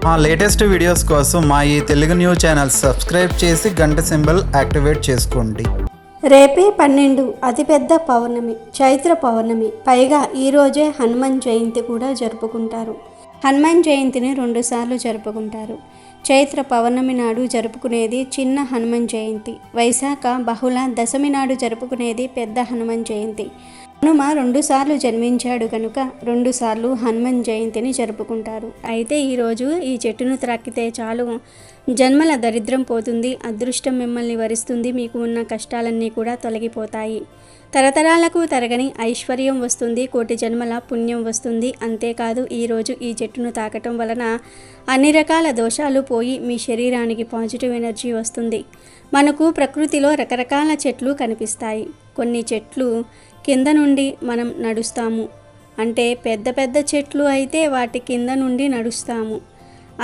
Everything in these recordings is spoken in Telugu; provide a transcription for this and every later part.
మా లేటెస్ట్ వీడియోస్ కోసం మా ఈ తెలుగు న్యూస్ ఛానల్ సబ్స్క్రైబ్ చేసి గంట సింబల్ యాక్టివేట్ చేసుకోండి. రేపే 12 అతిపెద్ద పౌర్ణమి, చైత్ర పౌర్ణమి. పైగా ఈరోజే హనుమాన్ జయంతి కూడా జరుపుకుంటారు. హనుమాన్ జయంతిని 2 సార్లు జరుపుకుంటారు. చైత్ర పౌర్ణమి నాడు జరుపుకునేది చిన్న హనుమాన్ జయంతి, వైశాఖ బహుళ దశమి నాడు జరుపుకునేది పెద్ద హనుమాన్ జయంతి. హనుమ 2 సార్లు జన్మించాడు కనుక 2 సార్లు హనుమాన్ జయంతిని జరుపుకుంటారు. అయితే ఈరోజు ఈ చెట్టును త్రాకితే చాలు జన్మల దరిద్రం పోతుంది, అదృష్టం మిమ్మల్ని వరిస్తుంది, మీకు ఉన్న కష్టాలన్నీ కూడా తొలగిపోతాయి, తరతరాలకు తరగని ఐశ్వర్యం వస్తుంది, కోటి జన్మల పుణ్యం వస్తుంది. అంతేకాదు ఈరోజు ఈ చెట్టును తాకటం వలన అన్ని రకాల దోషాలు పోయి మీ శరీరానికి పాజిటివ్ ఎనర్జీ వస్తుంది. మనకు ప్రకృతిలో రకరకాల చెట్లు కనిపిస్తాయి. కొన్ని చెట్లు కింద నుండి మనం నడుస్తాము, అంటే పెద్ద పెద్ద చెట్లు అయితే వాటి కింద నుండి నడుస్తాము.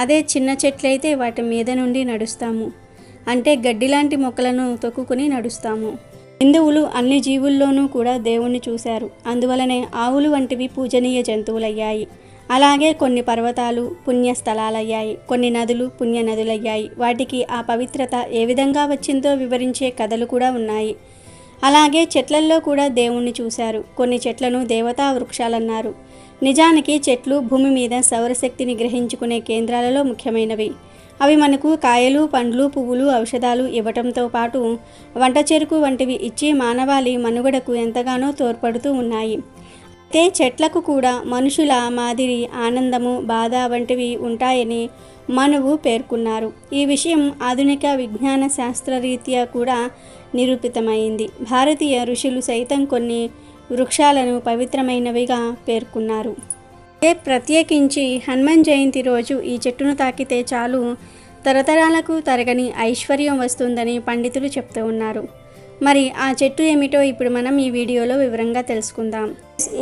అదే చిన్న చెట్లు అయితే వాటి మీద నుండి నడుస్తాము, అంటే గడ్డి లాంటి మొక్కలను తొక్కుని నడుస్తాము. హిందువులు అన్ని జీవుల్లోనూ కూడా దేవుణ్ణి చూశారు. అందువలనే ఆవులు వంటివి పూజనీయ జంతువులయ్యాయి. అలాగే కొన్ని పర్వతాలు పుణ్యస్థలాలయ్యాయి, కొన్ని నదులు పుణ్య నదులయ్యాయి. వాటికి ఆ పవిత్రత ఏ విధంగా వచ్చిందో వివరించే కథలు కూడా ఉన్నాయి. అలాగే చెట్లల్లో కూడా దేవుణ్ణి చూశారు. కొన్ని చెట్లను దేవతా వృక్షాలన్నారు. నిజానికి చెట్లు భూమి మీద సౌరశక్తిని గ్రహించుకునే కేంద్రాలలో ముఖ్యమైనవి. అవి మనకు కాయలు, పండ్లు, పువ్వులు, ఔషధాలు ఇవ్వటంతో పాటు వంట చెరుకు వంటివి ఇచ్చి మానవాళి మనుగడకు ఎంతగానో తోడ్పడుతూ ఉన్నాయి. అయితే చెట్లకు కూడా మనుషుల మాదిరి ఆనందము, బాధ వంటివి ఉంటాయని మనువు పేర్కొన్నారు. ఈ విషయం ఆధునిక విజ్ఞాన శాస్త్రరీత్యా కూడా నిరూపితమైంది. భారతీయ ఋషులు సైతం కొన్ని వృక్షాలను పవిత్రమైనవిగా పేర్కొన్నారు. ప్రత్యేకించి హనుమాన్ జయంతి రోజు ఈ చెట్టును తాకితే చాలు తరతరాలకు తరగని ఐశ్వర్యం వస్తుందని పండితులు చెప్తూ ఉన్నారు. మరి ఆ చెట్టు ఏమిటో ఇప్పుడు మనం ఈ వీడియోలో వివరంగా తెలుసుకుందాం.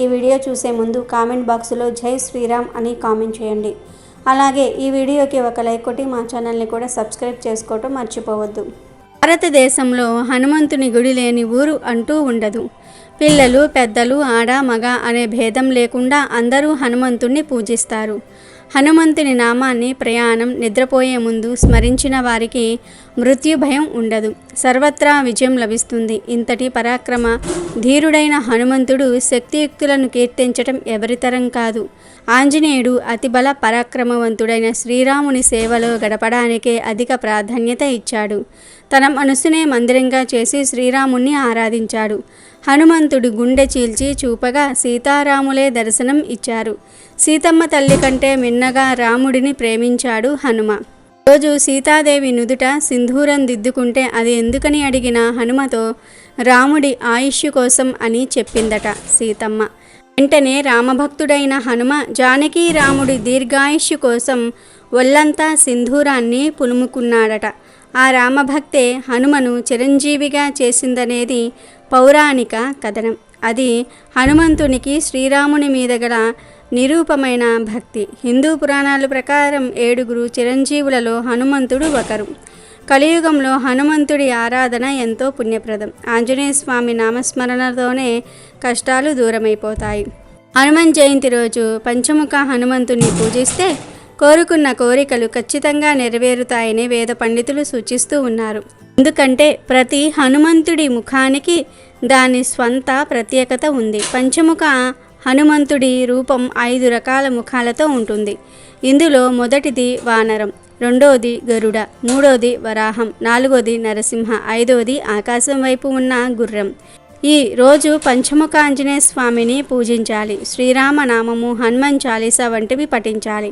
ఈ వీడియో చూసే ముందు కామెంట్ బాక్స్లో జై శ్రీరామ్ అని కామెంట్ చేయండి. అలాగే ఈ వీడియోకి ఒక లైక్ కొట్టి మా ఛానల్ని కూడా సబ్స్క్రైబ్ చేసుకోవటం మర్చిపోవద్దు. భారతదేశంలో హనుమంతుని గుడి లేని ఊరు అంటూ ఉండదు. పిల్లలు, పెద్దలు, ఆడ, మగ అనే భేదం లేకుండా అందరూ హనుమంతుణ్ణి పూజిస్తారు. హనుమంతుని నామాన్ని ప్రయాణం, నిద్రపోయే ముందు స్మరించిన వారికి మృత్యు భయం ఉండదు, సర్వత్రా విజయం లభిస్తుంది. ఇంతటి పరాక్రమ ధీరుడైన హనుమంతుడు శక్తియుక్తులను కీర్తించటం ఎవరితరం కాదు. ఆంజనేయుడు అతిబల పరాక్రమవంతుడైన శ్రీరాముని సేవలో గడపడానికే అధిక ప్రాధాన్యత ఇచ్చాడు. తన మనసునే మందిరంగా చేసి శ్రీరాముణ్ణి ఆరాధించాడు. హనుమంతుడు గుండె చీల్చి చూపగా సీతారాములే దర్శనం ఇచ్చారు. సీతమ్మ తల్లి కంటే మిన్నగా రాముడిని ప్రేమించాడు హనుమ. రోజు సీతాదేవి నుదుట సింధూరం దిద్దుకుంటే అది ఎందుకని అడిగిన హనుమతో రాముడి ఆయుష్ కోసం అని చెప్పిందట సీతమ్మ. వెంటనే రామభక్తుడైన హనుమ జానకి రాముడి దీర్ఘాయుష్యు కోసం ఒళ్ళంతా సింధూరాన్ని పులుముకున్నాడట. ఆ రామభక్తే హనుమను చిరంజీవిగా చేసిందనేది పౌరాణిక కథనం. అది హనుమంతునికి శ్రీరాముని మీద గల నిరూపమైన భక్తి. హిందూ పురాణాల ప్రకారం 7 చిరంజీవులలో హనుమంతుడు ఒకరు. కలియుగంలో హనుమంతుడి ఆరాధన ఎంతో పుణ్యప్రదం. ఆంజనేయ స్వామి నామస్మరణతోనే కష్టాలు దూరమైపోతాయి. హనుమాన్ జయంతి రోజు పంచముఖ హనుమంతుని పూజిస్తే కోరుకున్న కోరికలు ఖచ్చితంగా నెరవేరుతాయని వేద పండితులు సూచిస్తూ ఉన్నారు. ఎందుకంటే ప్రతి హనుమంతుడి ముఖానికి దాని స్వంత ప్రత్యేకత ఉంది. పంచముఖ హనుమంతుడి రూపం 5 రకాల ముఖాలతో ఉంటుంది. ఇందులో మొదటిది వానరం, రెండోది గరుడ, మూడోది వరాహం, నాలుగోది నరసింహ, ఐదోది ఆకాశం వైపు ఉన్న గుర్రం. ఈ రోజు పంచముఖ ఆంజనేయ స్వామిని పూజించాలి. శ్రీరామనామము, హనుమాన్ చాలీసా వంటివి పఠించాలి.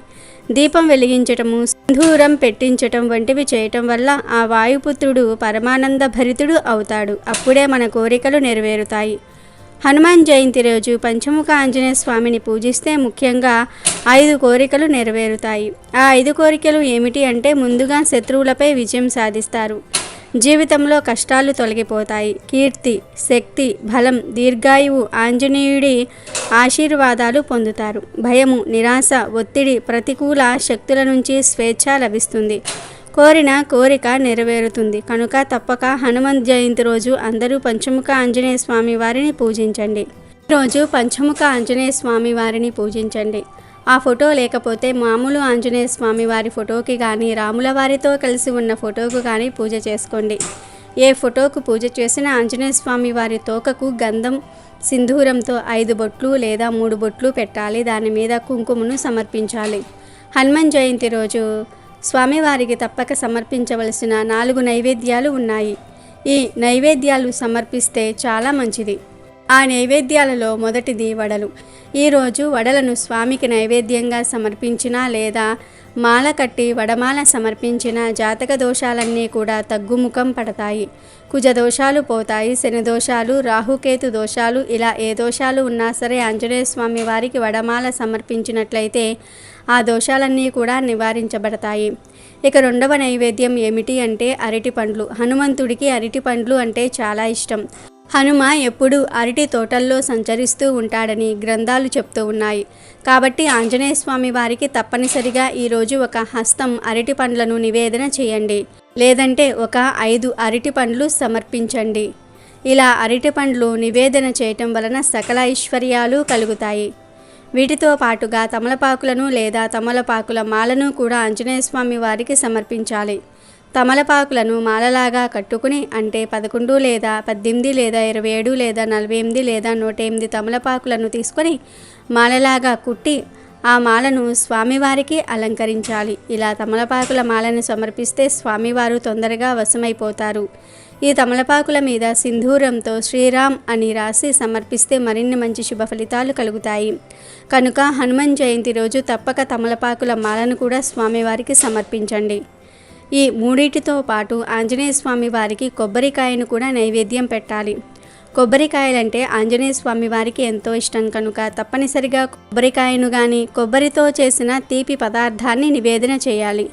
దీపం వెలిగించటము, సింధూరం పెట్టించటం వంటివి చేయటం వల్ల ఆ వాయుపుత్రుడు పరమానంద భరితుడు అవుతాడు. అప్పుడే మన కోరికలు నెరవేరుతాయి. హనుమాన్ జయంతి రోజు పంచముఖ ఆంజనేయ స్వామిని పూజిస్తే ముఖ్యంగా 5 కోరికలు నెరవేరుతాయి. ఆ 5 కోరికలు ఏమిటి అంటే, ముందుగా శత్రువులపై విజయం సాధిస్తారు, జీవితంలో కష్టాలు తొలగిపోతాయి, కీర్తి, శక్తి, బలం, దీర్ఘాయువు, ఆంజనేయుడి ఆశీర్వాదాలు పొందుతారు, భయము, నిరాశ, ఒత్తిడి, ప్రతికూల శక్తుల నుంచి స్వేచ్ఛ లభిస్తుంది, కోరిన కోరిక నెరవేరుతుంది. కనుక తప్పక హనుమంత్ జయంతి రోజు అందరూ పంచముఖ ఆంజనేయ స్వామి వారిని పూజించండి. ఈరోజు పంచముఖ ఆంజనేయ స్వామి వారిని పూజించండి. ఆ ఫోటో లేకపోతే మామూలు ఆంజనేయ స్వామి వారి ఫోటోకి కానీ రాముల వారితో కలిసి ఉన్న ఫోటోకు కానీ పూజ చేసుకోండి. ఏ ఫోటోకు పూజ చేసినా ఆంజనేయ స్వామి వారి తోకకు గంధం సింధూరంతో 5 బొట్లు లేదా 3 బొట్లు పెట్టాలి. దాని మీద కుంకుమను సమర్పించాలి. హనుమాన్ జయంతి రోజు స్వామివారికి తప్పక సమర్పించవలసిన 4 నైవేద్యాలు ఉన్నాయి. ఈ నైవేద్యాలు సమర్పిస్తే చాలా మంచిది. ఆ నైవేద్యాలలో మొదటిది వడలు. ఈరోజు వడలను స్వామికి నైవేద్యంగా సమర్పించినా లేదా మాల కట్టి వడమాల సమర్పించిన జాతక దోషాలన్నీ కూడా తగ్గుముఖం పడతాయి. కుజ దోషాలు పోతాయి. శని దోషాలు, రాహుకేతు దోషాలు, ఇలా ఏ దోషాలు ఉన్నా సరే ఆంజనేయ స్వామి వారికి వడమాల సమర్పించినట్లయితే ఆ దోషాలన్నీ కూడా నివారించబడతాయి. ఇక రెండవ నైవేద్యం ఏమిటి అంటే అరటి పండ్లు. హనుమంతుడికి అరటి పండ్లు అంటే చాలా ఇష్టం. హనుమ ఎప్పుడు అరటి తోటల్లో సంచరిస్తూ ఉంటాడని గ్రంథాలు చెప్తూ ఉన్నాయి. కాబట్టి ఆంజనేయ స్వామి వారికి తప్పనిసరిగా ఈరోజు ఒక హస్తం అరటి పండ్లను నివేదన చేయండి. లేదంటే ఒక 5 అరటి పండ్లు సమర్పించండి. ఇలా అరటి పండ్లు నివేదన చేయటం వలన సకల ఐశ్వర్యాలు కలుగుతాయి. వీటితో పాటుగా తమలపాకులను లేదా తమలపాకుల మాలను కూడా ఆంజనేయ స్వామి వారికి సమర్పించాలి. తమలపాకులను మాలలాగా కట్టుకుని అంటే 11 లేదా 18 లేదా 27 లేదా 48 లేదా 108 తమలపాకులను తీసుకొని మాలలాగా కుట్టి ఆ మాలను స్వామివారికి అలంకరించాలి. ఇలా తమలపాకుల మాలను సమర్పిస్తే స్వామివారు తొందరగా వశమైపోతారు. ఈ తమలపాకుల మీద సింధూరంతో శ్రీరామ్ అని రాసి సమర్పిస్తే మరిన్ని మంచి శుభ ఫలితాలు కలుగుతాయి. కనుక హనుమాన్ జయంతి రోజు తప్పక తమలపాకుల మాలను కూడా స్వామివారికి సమర్పించండి. ఈ మూడింటితో పాటు ఆంజనేయ స్వామి వారికి కొబ్బరికాయను కూడా నైవేద్యం పెట్టాలి. కొబ్బరికాయలంటే ఆంజనేయ స్వామి వారికి ఎంతో ఇష్టం కనుక తప్పనిసరిగా కొబ్బరికాయను కానీ కొబ్బరితో చేసిన తీపి పదార్థాన్ని నివేదన చేయాలి.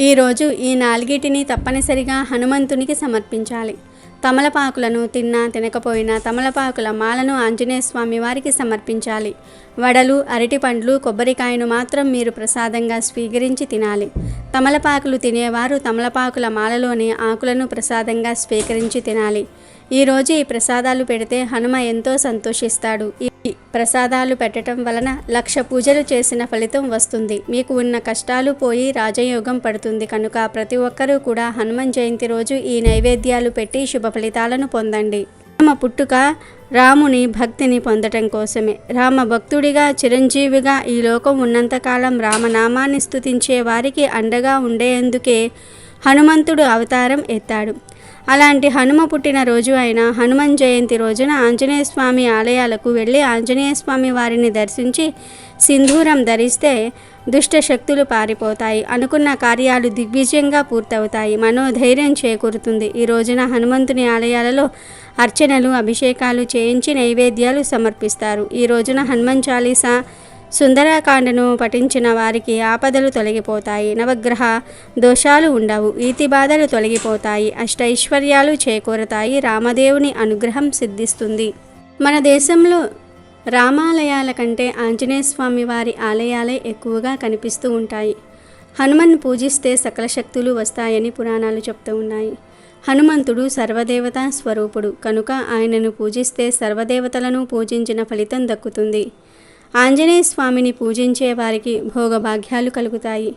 ఈరోజు ఈ 4టిని తప్పనిసరిగా హనుమంతునికి సమర్పించాలి. తమలపాకులను తిన్నా తినకపోయినా తమలపాకుల మాలను ఆంజనేయ స్వామి వారికి సమర్పించాలి. వడలు, అరటి పండ్లు, కొబ్బరికాయను మాత్రం మీరు ప్రసాదంగా స్వీకరించి తినాలి. తమలపాకులు తినేవారు తమలపాకుల మాలలోని ఆకులను ప్రసాదంగా స్వీకరించి తినాలి. ఈరోజు ఈ ప్రసాదాలు పెడితే హనుమ ఎంతో సంతోషిస్తాడు. ఈ ప్రసాదాలు పెట్టడం వలన 1,00,000 పూజలు చేసిన ఫలితం వస్తుంది. మీకు ఉన్న కష్టాలు పోయి రాజయోగం పడుతుంది. కనుక ప్రతి ఒక్కరూ కూడా హనుమాన్ జయంతి రోజు ఈ నైవేద్యాలు పెట్టి శుభ ఫలితాలను పొందండి. రామ పుట్టుక రాముని భక్తిని పొందటం కోసమే. రామ భక్తుడిగా చిరంజీవిగా ఈ లోకం ఉన్నంతకాలం రామనామాన్ని స్తుతించే వారికి అండగా ఉండేందుకే హనుమంతుడు అవతారం ఎత్తాడు. అలాంటి హనుమ పుట్టిన రోజు అయిన హనుమాన్ జయంతి రోజున ఆంజనేయ స్వామి ఆలయాలకు వెళ్ళి ఆంజనేయ స్వామి వారిని దర్శించి సింధూరం ధరిస్తే దుష్ట శక్తులు పారిపోతాయి. అనుకున్న కార్యాలు దిగ్విజయంగా పూర్తవుతాయి. మనోధైర్యం చేకూరుతుంది. ఈ రోజున హనుమంతుని ఆలయాలలో అర్చనలు, అభిషేకాలు చేయించి నైవేద్యాలు సమర్పిస్తారు. ఈ రోజున హనుమాన్ చాలీసా, సుందరకాండను పఠించిన వారికి ఆపదలు తొలగిపోతాయి. నవగ్రహ దోషాలు ఉండవు. ఈతి బాధలు తొలగిపోతాయి. అష్టైశ్వర్యాలు చేకూరతాయి. రామదేవుని అనుగ్రహం సిద్ధిస్తుంది. మన దేశంలో రామాలయాల కంటే ఆంజనేయ స్వామి వారి ఆలయాలే ఎక్కువగా కనిపిస్తూ ఉంటాయి. హనుమన్ను పూజిస్తే సకల శక్తులు వస్తాయని పురాణాలు చెప్తూ ఉన్నాయి. హనుమంతుడు సర్వదేవతా స్వరూపుడు కనుక ఆయనను పూజిస్తే సర్వదేవతలను పూజించిన ఫలితం దక్కుతుంది. ఆంజనేయ స్వామిని పూజించే వారికి భోగభాగ్యాలు కలుగుతాయి.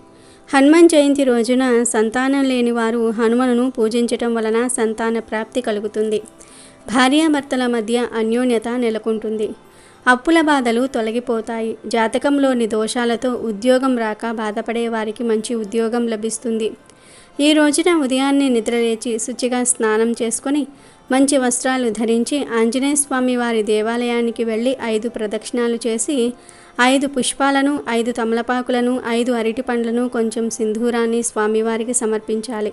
హనుమాన్ జయంతి రోజున సంతానం లేని వారు హనుమను పూజించటం వలన సంతాన ప్రాప్తి కలుగుతుంది. భార్యాభర్తల మధ్య అన్యోన్యత నెలకొంటుంది. అప్పుల బాధలు తొలగిపోతాయి. జాతకంలోని దోషాలతో ఉద్యోగం రాక బాధపడే వారికి మంచి ఉద్యోగం లభిస్తుంది. ఈ రోజున ఉదయాన్నే నిద్రలేచి శుచిగా స్నానం చేసుకొని మంచి వస్త్రాలు ధరించి ఆంజనేయ స్వామి వారి దేవాలయానికి వెళ్ళి 5 ప్రదక్షిణాలు చేసి 5 పుష్పాలను, 5 తమలపాకులను, 5 అరటి పండ్లను, కొంచెం సింధూరాన్ని స్వామివారికి సమర్పించాలి.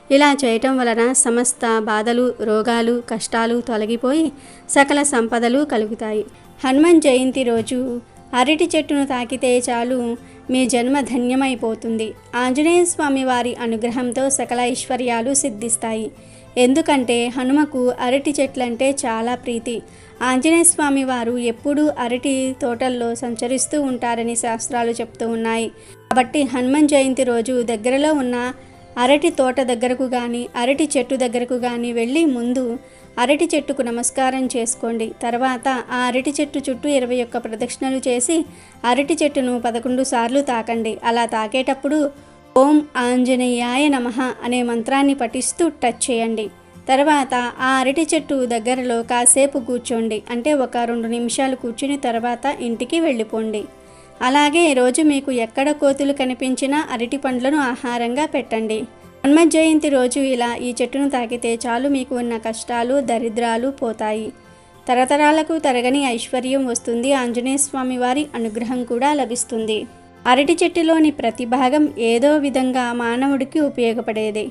ఇలా చేయటం వలన సమస్త బాధలు, రోగాలు, కష్టాలు తొలగిపోయి సకల సంపదలు కలుగుతాయి. హనుమాన్ జయంతి రోజు అరటి చెట్టును తాకితే చాలు మీ జన్మ ధన్యమైపోతుంది. ఆంజనేయ స్వామి వారి అనుగ్రహంతో సకల ఐశ్వర్యాలు సిద్ధిస్తాయి. ఎందుకంటే హనుమకు అరటి చెట్లంటే చాలా ప్రీతి. ఆంజనేయ స్వామి వారు ఎప్పుడూ అరటి తోటల్లో సంచరిస్తూ ఉంటారని శాస్త్రాలు చెప్తూ ఉన్నాయి. కాబట్టి హనుమాన్ జయంతి రోజు దగ్గరలో ఉన్న అరటి తోట దగ్గరకు కానీ అరటి చెట్టు దగ్గరకు కానీ వెళ్ళి ముందు అరటి చెట్టుకు నమస్కారం చేసుకోండి. తర్వాత ఆ అరటి చెట్టు చుట్టూ 21 ప్రదక్షిణలు చేసి అరటి చెట్టును 11 సార్లు తాకండి. అలా తాకేటప్పుడు ఓం ఆంజనేయాయ నమః అనే మంత్రాన్ని పఠిస్తూ టచ్ చేయండి. తర్వాత ఆ అరటి చెట్టు దగ్గరలో కాసేపు కూర్చోండి. అంటే ఒక 2 నిమిషాలు కూర్చుని తర్వాత ఇంటికి వెళ్ళిపోండి. అలాగే రోజు మీకు ఎక్కడ కోతులు కనిపించినా అరటి పండ్లను ఆహారంగా పెట్టండి. హనుమ జయంతి రోజు ఇలా ఈ చెట్టును తాకితే చాలు, మీకు ఉన్న కష్టాలు దరిద్రాలు పోతాయి. తరతరాలకు తరగని ఐశ్వర్యం వస్తుంది. ఆంజనేయ స్వామి వారి అనుగ్రహం కూడా లభిస్తుంది. అరటి చెట్టులోని ప్రతి భాగం ఏదో విధంగా మానవుడికి ఉపయోగపడేదే.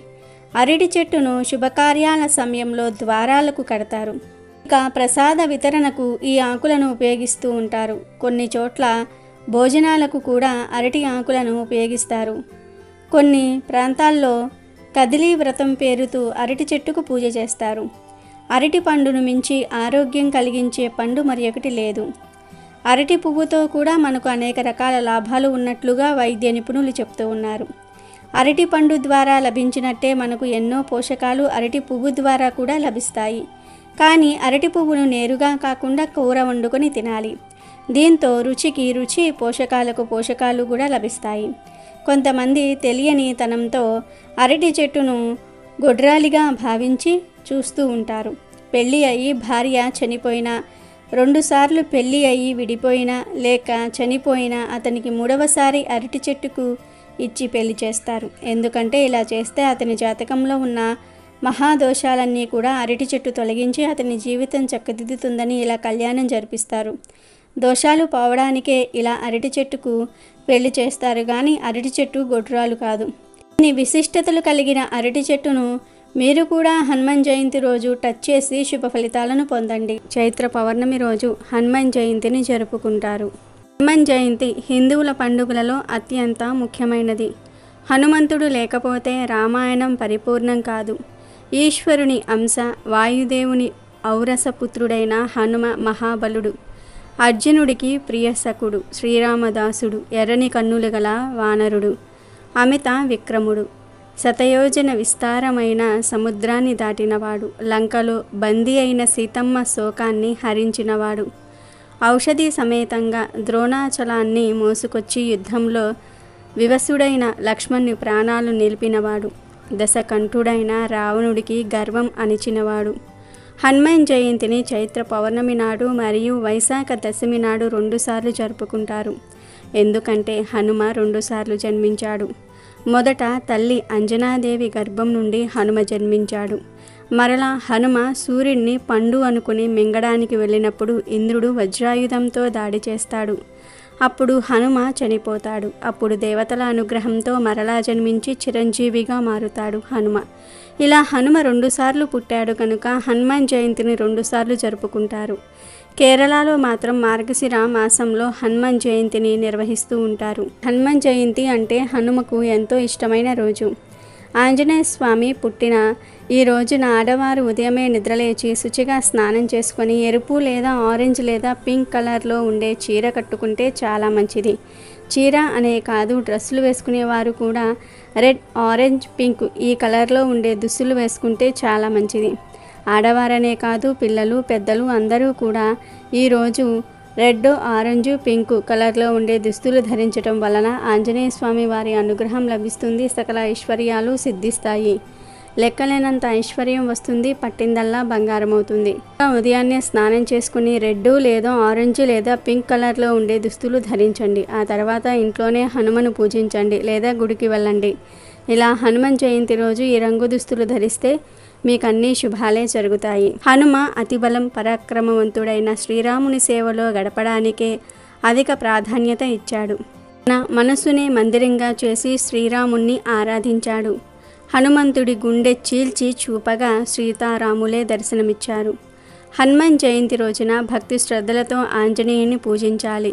అరటి చెట్టును శుభకార్యాల సమయంలో ద్వారాలకు కడతారు. ఇక ప్రసాద వితరణకు ఈ ఆకులను ఉపయోగిస్తూ ఉంటారు. కొన్ని చోట్ల భోజనాలకు కూడా అరటి ఆకులను ఉపయోగిస్తారు. కొన్ని ప్రాంతాల్లో కదిలీ వ్రతం పేరుతో అరటి చెట్టుకు పూజ చేస్తారు. అరటి పండును మించి ఆరోగ్యం కలిగించే పండు మరి ఒకటి లేదు. అరటి పువ్వుతో కూడా మనకు అనేక రకాల లాభాలు ఉన్నట్లుగా వైద్య నిపుణులు చెప్తూ ఉన్నారు. అరటి పండు ద్వారా లభించినట్టే మనకు ఎన్నో పోషకాలు అరటి పువ్వు ద్వారా కూడా లభిస్తాయి. కానీ అరటి పువ్వును నేరుగా కాకుండా కూర వండుకొని తినాలి. దీంతో రుచికి రుచి, పోషకాలకు పోషకాలు కూడా లభిస్తాయి. కొంతమంది తెలియని తనంతో అరటి చెట్టును గొడ్రాలిగా భావించి చూస్తూ ఉంటారు. పెళ్ళి అయ్యి భార్య చనిపోయినా, 2 సార్లు పెళ్ళి అయ్యి విడిపోయినా లేక చనిపోయినా అతనికి 3వసారి అరటి చెట్టుకు ఇచ్చి పెళ్లి చేస్తారు. ఎందుకంటే ఇలా చేస్తే అతని జాతకంలో ఉన్న మహాదోషాలన్నీ కూడా అరటి చెట్టు తొలగించి అతని జీవితం చక్కదిద్దుతుందని ఇలా కళ్యాణం జరిపిస్తారు. దోషాలు పోవడానికే ఇలా అరటి చెట్టుకు పెళ్లి చేస్తారు, కానీ అరటి చెట్టు గొడ్రాలు కాదు. ఇన్ని విశిష్టతలు కలిగిన అరటి చెట్టును మీరు కూడా హనుమాన్ జయంతి రోజు టచ్ చేసి శుభ ఫలితాలను పొందండి. చైత్ర పౌర్ణమి రోజు హనుమాన్ జయంతిని జరుపుకుంటారు. హనుమాన్ జయంతి హిందువుల పండుగలలో అత్యంత ముఖ్యమైనది. హనుమంతుడు లేకపోతే రామాయణం పరిపూర్ణం కాదు. ఈశ్వరుని అంశ, వాయుదేవుని ఔరసపుత్రుడైన హనుమ మహాబలుడు, అర్జునుడికి ప్రియసకుడు, శ్రీరామదాసుడు, ఎర్రని కన్నులు గల వానరుడు, అమిత విక్రముడు, శతయోజన విస్తారమైన సముద్రాన్ని దాటినవాడు, లంకలో బందీ అయిన సీతమ్మ శోకాన్ని హరించినవాడు, ఔషధి సమేతంగా ద్రోణాచలాన్ని మోసుకొచ్చి యుద్ధంలో వివసుడైన లక్ష్మణుని ప్రాణాలు నిలిపినవాడు, దశకంఠుడైన రావణుడికి గర్వం అణిచినవాడు. హనుమాన్ జయంతిని చైత్ర పౌర్ణమి నాడు మరియు వైశాఖ దశమి నాడు 2 సార్లు జరుపుకుంటారు. ఎందుకంటే హనుమ 2 సార్లు జన్మించాడు. మొదట తల్లి అంజనాదేవి గర్భం నుండి హనుమ జన్మించాడు. మరలా హనుమ సూర్యుడిని పండు అనుకుని మింగడానికి వెళ్ళినప్పుడు ఇంద్రుడు వజ్రాయుధంతో దాడి చేస్తాడు. అప్పుడు హనుమ చనిపోతాడు. అప్పుడు దేవతల అనుగ్రహంతో మరలా జన్మించి చిరంజీవిగా మారుతాడు హనుమ. ఇలా హనుమ 2 సార్లు పుట్టాడు కనుక హనుమాన్ జయంతిని 2 సార్లు జరుపుకుంటారు. కేరళలో మాత్రం మార్గశిర మాసంలో హనుమాన్ జయంతిని నిర్వహిస్తూ ఉంటారు. హనుమాన్ జయంతి అంటే హనుమకు ఎంతో ఇష్టమైన రోజు. ఆంజనేయ స్వామి పుట్టిన ఈ రోజున ఆడవారు ఉదయమే నిద్రలేచి శుచిగా స్నానం చేసుకొని ఎరుపు లేదా ఆరెంజ్ లేదా పింక్ కలర్లో ఉండే చీర కట్టుకుంటే చాలా మంచిది. చీర అనే కాదు, డ్రెస్సులు వేసుకునేవారు కూడా రెడ్, ఆరెంజ్, పింక్ ఈ కలర్లో ఉండే దుస్తులు వేసుకుంటే చాలా మంచిది. ఆడవారనే కాదు, పిల్లలు పెద్దలు అందరూ కూడా ఈరోజు రెడ్, ఆరెంజ్, పింక్ కలర్లో ఉండే దుస్తులు ధరించడం వలన ఆంజనేయ స్వామి వారి అనుగ్రహం లభిస్తుంది. సకల ఐశ్వర్యాలు సిద్ధిస్తాయి. లెక్కలేనంత ఐశ్వర్యం వస్తుంది. పట్టిందల్లా బంగారం అవుతుంది. ఉదయాన్నే స్నానం చేసుకుని రెడ్ లేదా ఆరెంజ్ లేదా పింక్ కలర్లో ఉండే దుస్తులు ధరించండి. ఆ తర్వాత ఇంట్లోనే హనుమను పూజించండి లేదా గుడికి వెళ్ళండి. ఇలా హనుమాన్ జయంతి రోజు ఈ రంగు దుస్తులు ధరిస్తే మీకు అన్ని శుభాలే జరుగుతాయి. హనుమ అతిబలం పరాక్రమవంతుడైన శ్రీరాముని సేవలో గడపడానికే అధిక ప్రాధాన్యత ఇచ్చాడు. తన మనసునే మందిరంగా చేసి శ్రీరాముణ్ణి ఆరాధించాడు. హనుమంతుడి గుండె చీల్చి చూపగా సీతారాములే దర్శనమిచ్చారు. హనుమాన్ జయంతి రోజున భక్తి శ్రద్ధలతో ఆంజనేయుని పూజించాలి.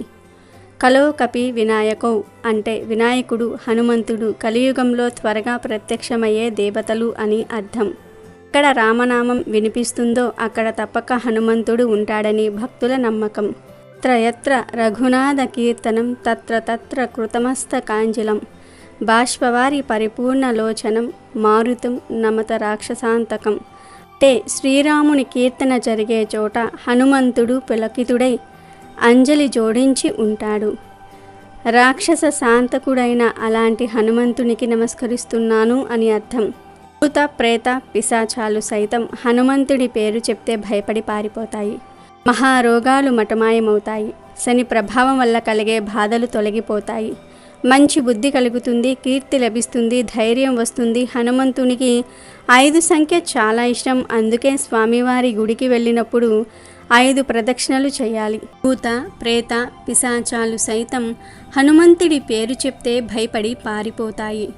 కలో కపి వినాయకౌ అంటే వినాయకుడు, హనుమంతుడు కలియుగంలో త్వరగా ప్రత్యక్షమయ్యే దేవతలు అని అర్థం. ఎక్కడ రామనామం వినిపిస్తుందో అక్కడ తప్పక హనుమంతుడు ఉంటాడని భక్తుల నమ్మకం. యత్ర యత్ర రఘునాథ కీర్తనం తత్ర తత్ర కృతమస్తకాంజలం బాష్పవారి పరిపూర్ణలోచనం మారుతం నమత రాక్షసాంతకం. అట్టే శ్రీరాముని కీర్తన జరిగే చోట హనుమంతుడు పులకితుడై అంజలి జోడించి ఉంటాడు. రాక్షస శాంతకుడైన అలాంటి హనుమంతునికి నమస్కరిస్తున్నాను అని అర్థం. భూత ప్రేత పిశాచాలు సైతం హనుమంతుడి పేరు చెప్తే భయపడి పారిపోతాయి. మహారోగాలు మటమాయమవుతాయి. శని ప్రభావం వల్ల కలిగే బాధలు తొలగిపోతాయి. మంచి బుద్ధి కలుగుతుంది, కీర్తి లభిస్తుంది, ధైర్యం వస్తుంది. హనుమంతునికి 5 సంఖ్య చాలా ఇష్టం. అందుకే స్వామివారి గుడికి వెళ్ళినప్పుడు 5 ప్రదక్షిణలు చేయాలి. భూత ప్రేత పిశాచాలు సైతం హనుమంతుడి పేరు చెప్తే భయపడి పారిపోతాయి.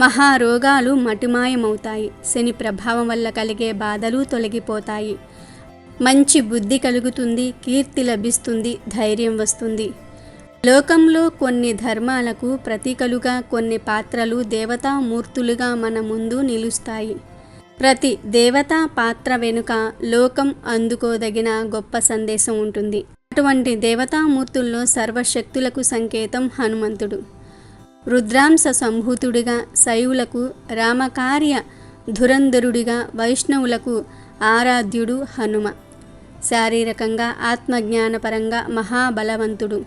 మహారోగాలు మటుమాయమవుతాయి. శని ప్రభావం వల్ల కలిగే బాధలు తొలగిపోతాయి. మంచి బుద్ధి కలుగుతుంది, కీర్తి లభిస్తుంది, ధైర్యం వస్తుంది. లోకంలో కొన్ని ధర్మాలకు ప్రతీకలుగా కొన్ని పాత్రలు దేవతామూర్తులుగా మన ముందు నిలుస్తాయి. ప్రతి దేవతా పాత్ర వెనుక లోకం అందుకోదగిన గొప్ప సందేశం ఉంటుంది. అటువంటి దేవతామూర్తుల్లో సర్వశక్తులకు సంకేతం హనుమంతుడు. రుద్రాంశ సంభూతుడిగా శైవులకు రామకార్య ధురంధరుడిగా, వైష్ణవులకు ఆరాధ్యుడు హనుమ. శారీరకంగా ఆత్మజ్ఞానపరంగా మహాబలవంతుడు,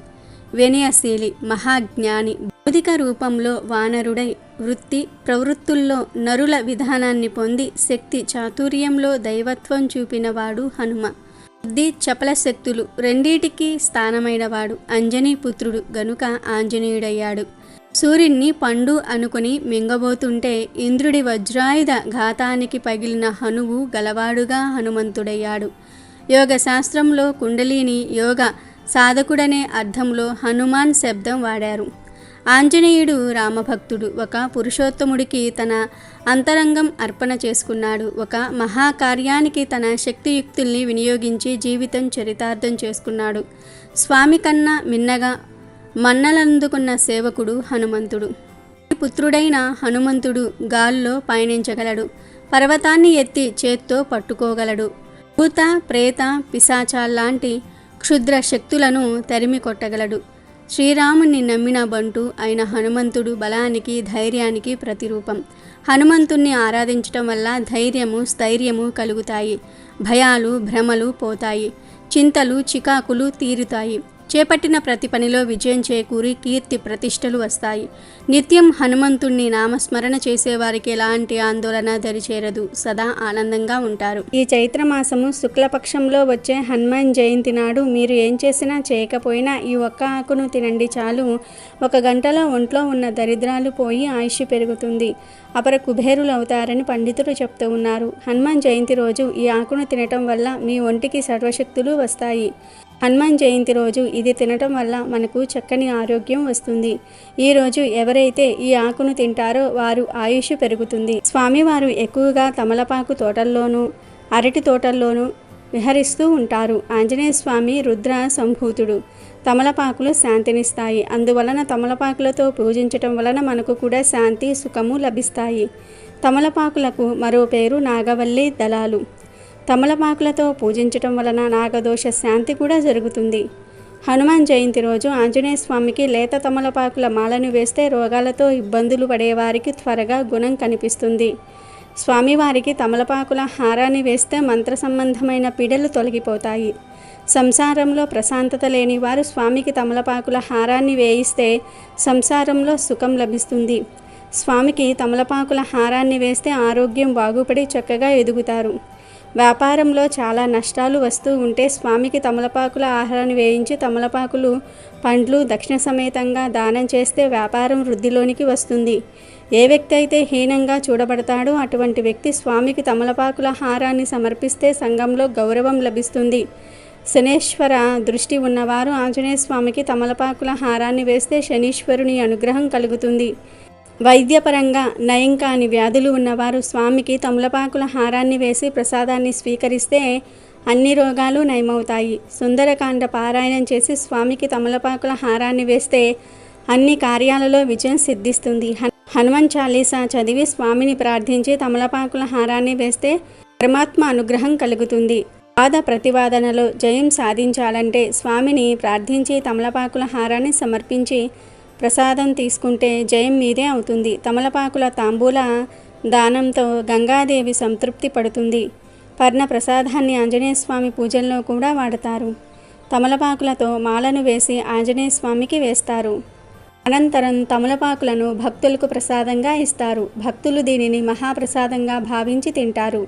వినయశీలి, మహాజ్ఞాని. భౌతిక రూపంలో వానరుడై వృత్తి ప్రవృత్తుల్లో నరుల విధానాన్ని పొంది శక్తి చాతుర్యంలో దైవత్వం చూపినవాడు హనుమ. బుద్ధి చపల శక్తులు రెండిటికీ స్థానమైనవాడు. అంజనీ పుత్రుడు గనుక ఆంజనేయుడయ్యాడు. సూర్యుణ్ణి పండు అనుకుని మింగబోతుంటే ఇంద్రుడి వజ్రాయుధ ఘాతానికి పగిలిన హనువు గలవాడుగా హనుమంతుడయ్యాడు. యోగ శాస్త్రంలో కుండలిని యోగ సాధకుడనే అర్థంలో హనుమాన్ శబ్దం వాడారు. ఆంజనేయుడు రామభక్తుడు. ఒక పురుషోత్తముడికి తన అంతరంగం అర్పణ చేసుకున్నాడు. ఒక మహాకార్యానికి తన శక్తియుక్తుల్ని వినియోగించి జీవితం చరితార్థం చేసుకున్నాడు. స్వామి కన్నా మిన్నగా మన్నలందుకున్న సేవకుడు హనుమంతుడు. పుత్రుడైన హనుమంతుడు గాల్లో పయనించగలడు. పర్వతాన్ని ఎత్తి చేత్తో పట్టుకోగలడు. భూత ప్రేత పిశాచాల్లాంటి క్షుద్ర శక్తులను తరిమి కొట్టగలడు. శ్రీరాముని నమ్మిన బంటు అయిన హనుమంతుడు బలానికి ధైర్యానికి ప్రతిరూపం. హనుమంతుణ్ణి ఆరాధించటం వల్ల ధైర్యము స్థైర్యము కలుగుతాయి. భయాలు భ్రమలు పోతాయి. చింతలు చికాకులు తీరుతాయి. చేపట్టిన ప్రతి పనిలో విజయం చేకూరి కీర్తి ప్రతిష్టలు వస్తాయి. నిత్యం హనుమంతుణ్ణి నామస్మరణ చేసేవారికి ఎలాంటి ఆందోళన దరిచేరదు. సదా ఆనందంగా ఉంటారు. ఈ చైత్రమాసము శుక్లపక్షంలో వచ్చే హనుమాన్ జయంతి నాడు మీరు ఏం చేసినా చేయకపోయినా ఈ ఒక్క ఆకును తినండి చాలు. 1 గంటలో ఒంట్లో ఉన్న దరిద్రాలు పోయి ఆయుష్ పెరుగుతుంది. అపర కుబేరులు అవుతారని పండితులు చెప్తూ ఉన్నారు. హనుమాన్ జయంతి రోజు ఈ ఆకును తినటం వల్ల మీ ఒంటికి సర్వశక్తులు వస్తాయి. హనుమాన్ జయంతి రోజు ఇది తినటం వల్ల మనకు చక్కని ఆరోగ్యం వస్తుంది. ఈరోజు ఎవరైతే ఈ ఆకును తింటారో వారు ఆయుష్ పెరుగుతుంది. స్వామివారు ఎక్కువగా తమలపాకు తోటల్లోనూ అరటి తోటల్లోనూ విహరిస్తూ ఉంటారు. ఆంజనేయ స్వామి రుద్ర సంభూతుడు. తమలపాకులు శాంతినిస్తాయి. అందువలన తమలపాకులతో పూజించటం వలన మనకు కూడా శాంతి సుఖము లభిస్తాయి. తమలపాకులకు మరో పేరు నాగవల్లి దళాలు. తమలపాకులతో పూజించటం వలన నాగదోష శాంతి కూడా జరుగుతుంది. హనుమాన్ జయంతి రోజు ఆంజనేయ స్వామికి లేత తమలపాకుల మాలను వేస్తే రోగాలతో ఇబ్బందులు పడేవారికి త్వరగా గుణం కనిపిస్తుంది. స్వామివారికి తమలపాకుల హారాన్ని వేస్తే మంత్ర సంబంధమైన పీడలు తొలగిపోతాయి. సంసారంలో ప్రశాంతత లేని వారు స్వామికి తమలపాకుల హారాన్ని వేయిస్తే సంసారంలో సుఖం లభిస్తుంది. స్వామికి తమలపాకుల హారాన్ని వేస్తే ఆరోగ్యం బాగుపడి చక్కగా ఎదుగుతారు. వ్యాపారంలో చాలా నష్టాలు వస్తూ ఉంటే స్వామికి తమలపాకుల ఆహారాన్ని వేయించి తమలపాకులు పండ్లు దక్షిణ సమేతంగా దానం చేస్తే వ్యాపారం వృద్ధిలోనికి వస్తుంది. ఏ వ్యక్తి అయితే హీనంగా చూడబడతాడో అటువంటి వ్యక్తి స్వామికి తమలపాకుల హారాన్ని సమర్పిస్తే సంఘంలో గౌరవం లభిస్తుంది. శనేశ్వర దృష్టి ఉన్నవారు ఆంజనేయ స్వామికి తమలపాకుల హారాన్ని వేస్తే శనీశ్వరుని అనుగ్రహం కలుగుతుంది. వైద్యపరంగా నయం కాని వ్యాధులు ఉన్నవారు స్వామికి తమలపాకుల హారాన్ని వేసి ప్రసాదాన్ని స్వీకరిస్తే అన్ని రోగాలు నయమవుతాయి. సుందరకాండ పారాయణం చేసి స్వామికి తమలపాకుల హారాన్ని వేస్తే అన్ని కార్యాలలో విజయం సిద్ధిస్తుంది. హనుమాన్ చాలీసా చదివి స్వామిని ప్రార్థించి తమలపాకుల హారాన్ని వేస్తే పరమాత్మ అనుగ్రహం కలుగుతుంది. వాద ప్రతివాదనలో జయం సాధించాలంటే స్వామిని ప్రార్థించి తమలపాకుల హారాన్ని సమర్పించి ప్రసాదం తీసుకుంటే జయం మీదే అవుతుంది. తమలపాకుల తాంబూల దానంతో గంగాదేవి సంతృప్తి పడుతుంది. పర్ణ ప్రసాదాన్ని ఆంజనేయ స్వామి పూజల్లో కూడా వాడతారు. తమలపాకులతో మాలను వేసి ఆంజనేయ స్వామికి వేస్తారు. అనంతరం తమలపాకులను భక్తులకు ప్రసాదంగా ఇస్తారు. భక్తులు దీనిని మహాప్రసాదంగా భావించి తింటారు.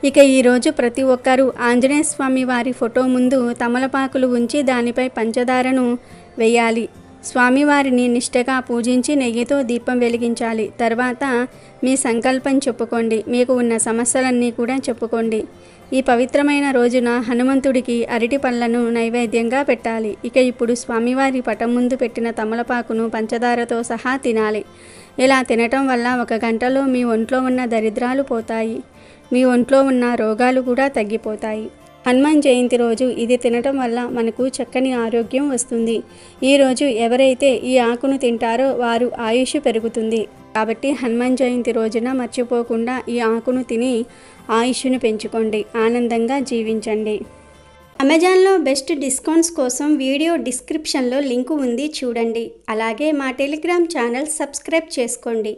ఇక ఈరోజు ప్రతి ఒక్కరూ ఆంజనేయ స్వామి వారి ఫోటో ముందు తమలపాకులు ఉంచి దానిపై పంచదారను వేయాలి. స్వామివారిని నిష్ఠగా పూజించి నెయ్యితో దీపం వెలిగించాలి. తర్వాత మీ సంకల్పం చెప్పుకోండి. మీకు ఉన్న సమస్యలన్నీ కూడా చెప్పుకోండి. ఈ పవిత్రమైన రోజున హనుమంతుడికి అరటి పళ్ళను నైవేద్యంగా పెట్టాలి. ఇక ఇప్పుడు స్వామివారి పటం ముందు పెట్టిన తమలపాకును పంచదారతో సహా తినాలి. ఇలా తినటం వల్ల 1 గంటలో మీ ఒంట్లో ఉన్న దరిద్రాలు పోతాయి. మీ ఒంట్లో ఉన్న రోగాలు కూడా తగ్గిపోతాయి. హనుమాన్ జయంతి రోజు ఇది తినటం వల్ల మనకు చక్కని ఆరోగ్యం వస్తుంది. ఈరోజు ఎవరైతే ఈ ఆకును తింటారో వారు ఆయుష్ పెరుగుతుంది. కాబట్టి హనుమాన్ జయంతి రోజున మర్చిపోకుండా ఈ ఆకును తిని ఆయుష్ను పెంచుకోండి. ఆనందంగా జీవించండి. అమెజాన్లో బెస్ట్ డిస్కౌంట్స్ కోసం వీడియో డిస్క్రిప్షన్లో లింకు ఉంది, చూడండి. అలాగే మా టెలిగ్రామ్ ఛానల్ సబ్స్క్రైబ్ చేసుకోండి.